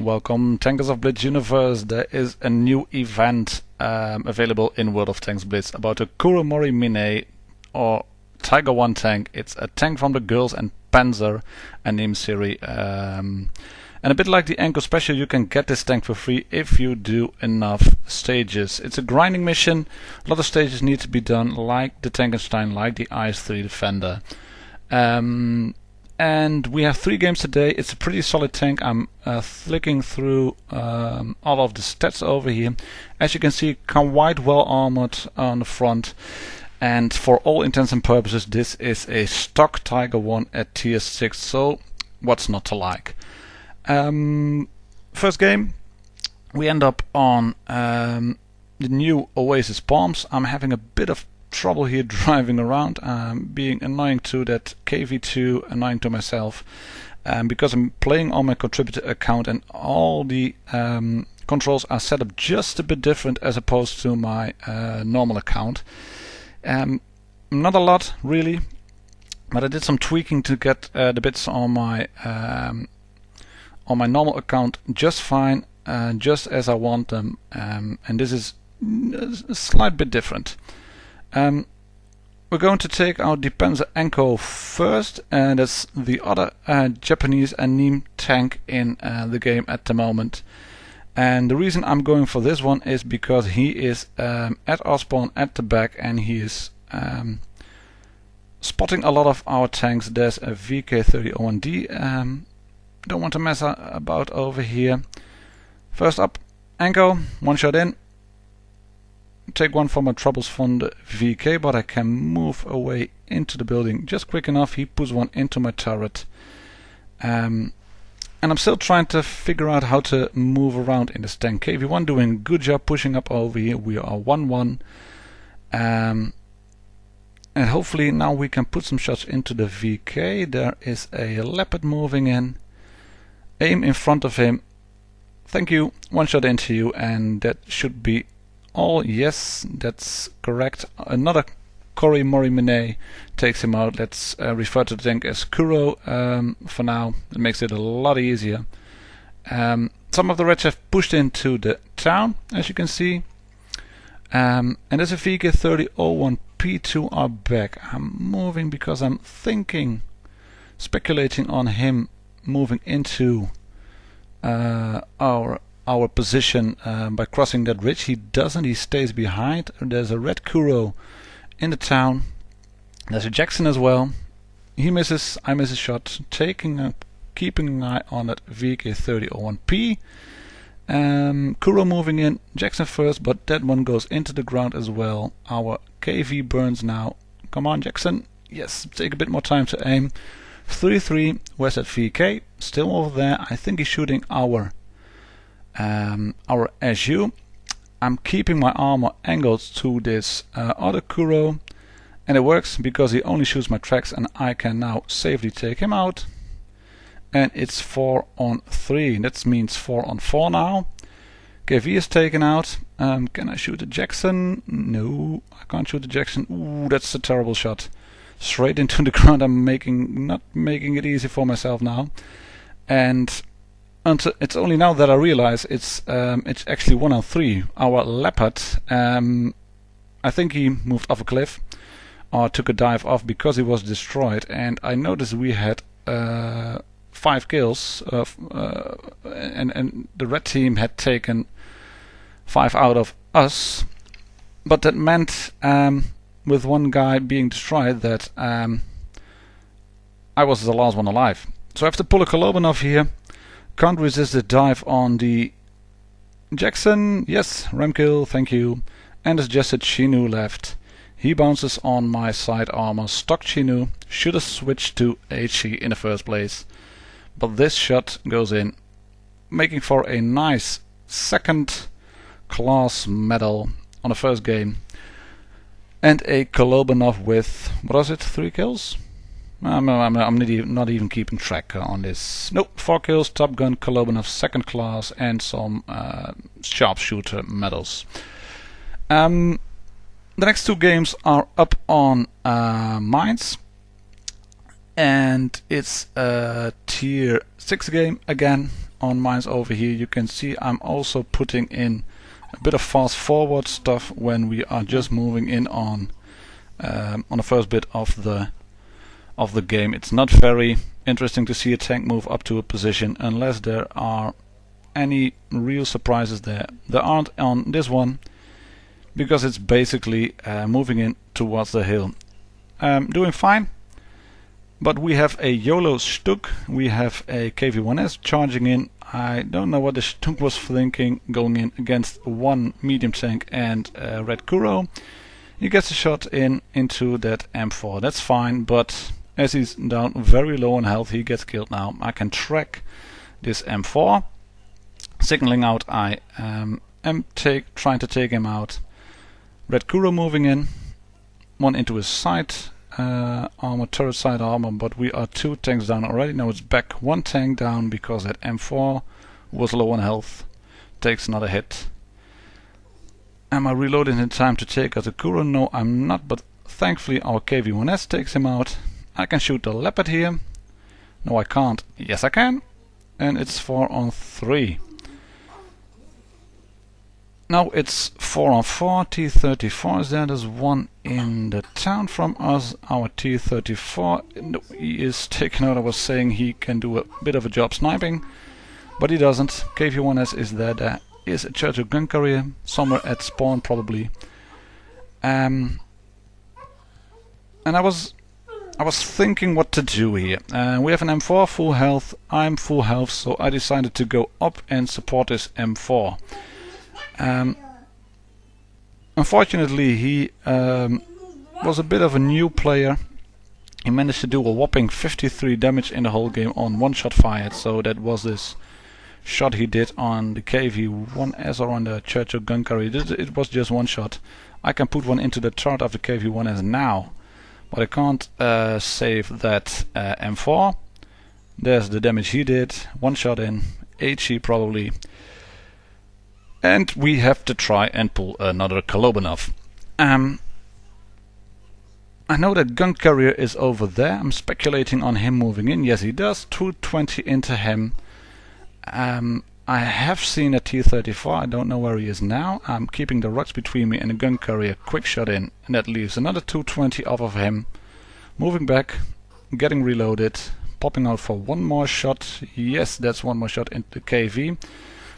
welcome. Tankers of Blitz universe, there is a new event available in World of Tanks Blitz about a Kuro Mori Mine or Tiger 1 tank. It's a tank from the Girls and Panzer anime series. And a bit like the Anchor Special, you can get this tank for free if you do enough stages. It's a grinding mission. A lot of stages need to be done, like the Tankenstein, like the IS-3 Defender. And we have 3 games today. It's a pretty solid tank. I'm flicking through all of the stats over here. As you can see, quite well armored on the front. And for all intents and purposes, this is a stock Tiger 1 at tier 6. So what's not to like? First game, we end up on the new Oasis Palms. I'm having a bit of trouble here driving around, being annoying to that KV2, annoying to myself, because I'm playing on my contributor account and all the controls are set up just a bit different as opposed to my normal account. Not a lot really, but I did some tweaking to get the bits on my normal account just fine, just as I want them, and this is a slight bit different. We're going to take out the Panzer Enko first, and that's the other Japanese anime tank in the game at the moment. And the reason I'm going for this one is because he is at our spawn at the back, and he is spotting a lot of our tanks. There's a VK3001D. Don't want to mess about over here. First up, Enko, one shot in. Take one for my troubles from the VK, but I can move away into the building just quick enough. He puts one into my turret. And I'm still trying to figure out how to move around in this tank. KV1 doing a good job pushing up over here. We are 1-1. And hopefully now we can put some shots into the VK. There is a Leopard moving in. Aim in front of him. Thank you. One shot into you, and that should be all. Yes, that's correct. Another Kuro Mori Mine takes him out. Let's refer to the tank as Kuro for now. It makes it a lot easier. Some of the Reds have pushed into the town, as you can see. And there's a VK3001P2 are back. I'm moving because I'm thinking, speculating on him moving into our position by crossing that ridge. He doesn't, he stays behind. There's a red Kuro in the town. There's a Jackson as well. He misses, I miss a shot. Keeping an eye on that VK3001P. Kuro moving in, Jackson first, but that one goes into the ground as well. Our KV burns now. Come on, Jackson. Yes, take a bit more time to aim. 3-3, where's that VK? Still over there. I think he's shooting our SU. I'm keeping my armor angled to this other Kuro, and it works because he only shoots my tracks, and I can now safely take him out. And it's 4-on-3. That means 4-on-4 now. KV is taken out. Can I shoot the Jackson? No, I can't shoot the Jackson. Ooh, that's a terrible shot. Straight into the ground. I'm not making it easy for myself now. And it's only now that I realize it's actually 1-on-3. Our Leopard, I think he moved off a cliff or took a dive off because he was destroyed. And I noticed we had 5 kills, and the red team had taken 5 out of us. But that meant, with one guy being destroyed, that I was the last one alive. So I have to pull a Kolobanov here. Can't resist the dive on the Jackson. Yes, ram kill, thank you. And there's just a Chinu left. He bounces on my side armor. Stock Chinu. Should have switched to HE in the first place. But this shot goes in, making for a nice second class medal on the first game. And a Kolobanov with, what was it, 3 kills? I'm not even keeping track on this. Nope, 4 kills, Top Gun, Kolobanov, second class, and some sharpshooter medals. The next 2 games are up on mines. And it's a tier 6 game again on mines over here. You can see I'm also putting in a bit of fast forward stuff when we are just moving in on the first bit of the game. It's not very interesting to see a tank move up to a position unless there are any real surprises there. There aren't on this one because it's basically moving in towards the hill. Doing fine. But we have a YOLO Stuk, we have a KV-1S charging in. I don't know what the Stuk was thinking going in against one medium tank and red Kuro. He gets a shot into that M4. That's fine, but as he's down very low on health, he gets killed now. I can track this M4. Signaling out, I am trying to take him out. Red Kuro moving in. One into his side. Armor, turret side armor, but we are 2 tanks down already. Now it's back 1 tank down because that M4 was low on health. Takes another hit. Am I reloading in time to take out the Kuro? No, I'm not, but thankfully our KV-1S takes him out. I can shoot the Leopard here. No, I can't. Yes, I can. And it's 4 on 3. Now it's 4 on 4, T-34 is there. There's one in the town from us. Our T-34, he is taken out. I was saying he can do a bit of a job sniping, but he doesn't. KV-1S is there. There is a Churchill gun carrier somewhere at spawn probably. And I was thinking what to do here. We have an M4 full health. I'm full health, so I decided to go up and support this M4. Unfortunately, he was a bit of a new player. He managed to do a whopping 53 damage in the whole game on 1 shot fired. So that was this shot he did on the KV-1S or on the Churchill gun carrier. It was just 1 shot. I can put one into the turret of the KV-1S now, but I can't save that M4. There's the damage he did. 1 shot in, HE probably. And we have to try and pull another Kolobanov. I know that gun carrier is over there. I'm speculating on him moving in. Yes, he does. 220 into him. I have seen a T-34. I don't know where he is now. I'm keeping the rocks between me and the gun carrier. Quick shot in. And that leaves another 220 off of him. Moving back. Getting reloaded. Popping out for 1 more shot. Yes, that's 1 more shot into the KV.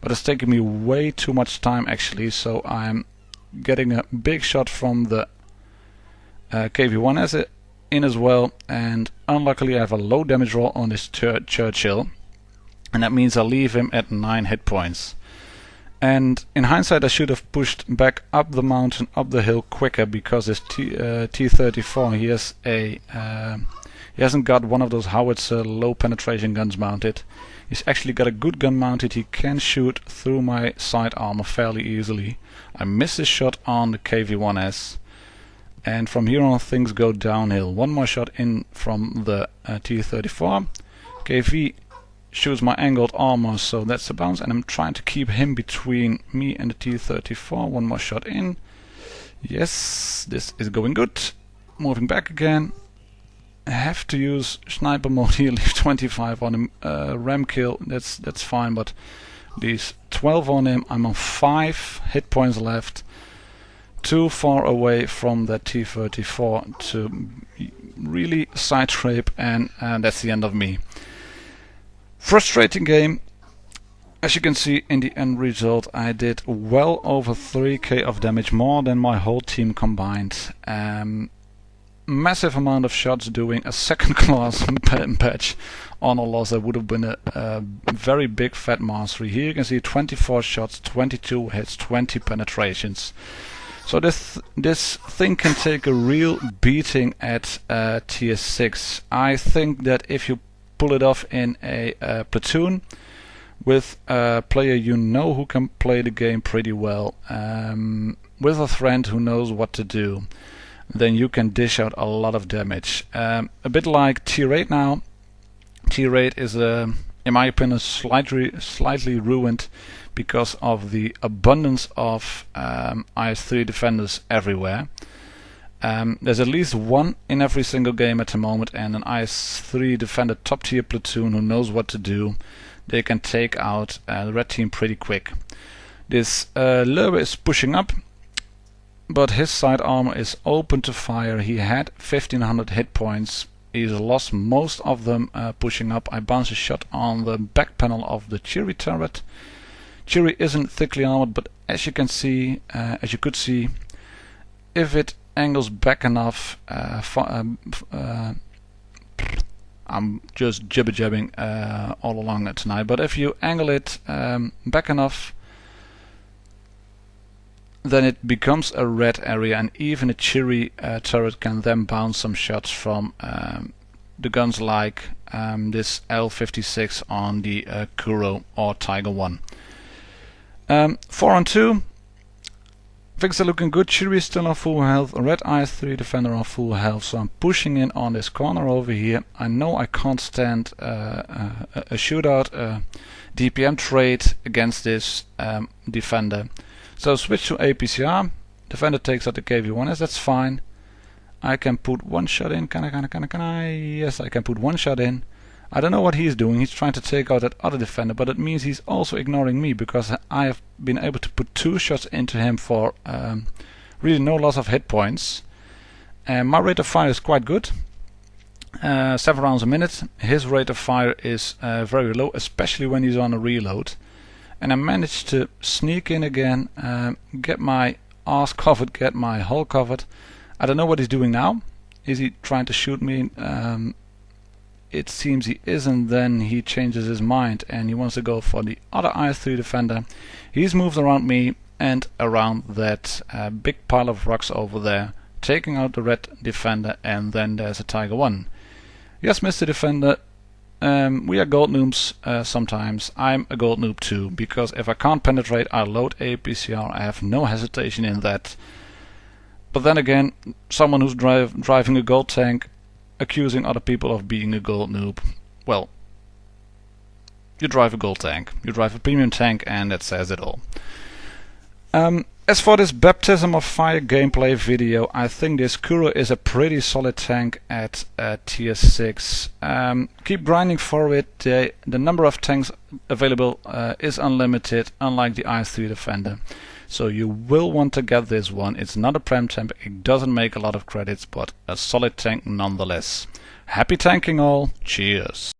But it's taking me way too much time actually, so I'm getting a big shot from the KV-1S in as well, and unluckily I have a low damage roll on this Churchill, and that means I leave him at 9 hit points. And in hindsight I should have pushed back up the mountain, up the hill quicker, because this T-34 he hasn't got one of those howitzer low penetration guns mounted. He's actually got a good gun mounted. He can shoot through my side armor fairly easily. I missed his shot on the KV-1S, and from here on things go downhill. 1 more shot in from the T-34. KV shoots my angled armor, so that's a bounce, and I'm trying to keep him between me and the T-34. 1 more shot in. Yes, this is going good. Moving back again. I have to use sniper mode here, leave 25 on him, ram kill, that's fine, but these 12 on him, I'm on 5 hit points left, too far away from that T-34 to really side trape, and that's the end of me. Frustrating game. As you can see in the end result, I did well over 3k of damage, more than my whole team combined. Massive amount of shots, doing a second class patch on a loss. That would have been a very big fat mastery. Here you can see 24 shots, 22 hits, 20 penetrations. So this thing can take a real beating at tier 6. I think that if you pull it off in a platoon with a player you know who can play the game pretty well, with a friend who knows what to do, then you can dish out a lot of damage. A bit like tier 8 now. Tier 8 is, in my opinion, slightly ruined because of the abundance of IS-3 defenders everywhere. There's at least one in every single game at the moment, and an IS-3 defender top tier platoon who knows what to do. They can take out the red team pretty quick. This Löwe is pushing up, but his side armor is open to fire. He had 1500 hit points. He's lost most of them pushing up. I bounced a shot on the back panel of the Chiri turret. Chiri isn't thickly armored, but as you can see, as you could see, if it angles back enough, I'm just jibber-jabbing all along tonight, but if you angle it back enough, then it becomes a red area, and even a Chiri turret can then bounce some shots from the guns like this L56 on the Kuro or Tiger 1. 4 on 2. Things are looking good. Chiri is still on full health, a red IS-3 defender on full health, so I'm pushing in on this corner over here. I know I can't stand a shootout, DPM trade against this defender. So switch to APCR. Defender takes out the KV-1S, that's fine. I can put one shot in. Can I? Yes, I can put one shot in. I don't know what he's doing. He's trying to take out that other defender, but it means he's also ignoring me, because I have been able to put 2 shots into him for really no loss of hit points. And my rate of fire is quite good. 7 rounds a minute. His rate of fire is very low, especially when he's on a reload. And I managed to sneak in again, get my arse covered, get my hull covered. I don't know what he's doing now. Is he trying to shoot me? It seems he isn't. Then he changes his mind and he wants to go for the other IS-3 defender. He's moved around me and around that big pile of rocks over there, taking out the red defender, and then there's a Tiger 1. Yes, Mr. Defender, we are gold noobs sometimes. I'm a gold noob too, because if I can't penetrate, I load APCR. I have no hesitation in that. But then again, someone who's driving a gold tank, accusing other people of being a gold noob, well, you drive a gold tank, you drive a premium tank, and that says it all. As for this Baptism of Fire gameplay video, I think this Kuro is a pretty solid tank at tier 6. Keep grinding for it. The number of tanks available is unlimited, unlike the IS-3 Defender. So you will want to get this one. It's not a prem tank, it doesn't make a lot of credits, but a solid tank nonetheless. Happy tanking all, cheers!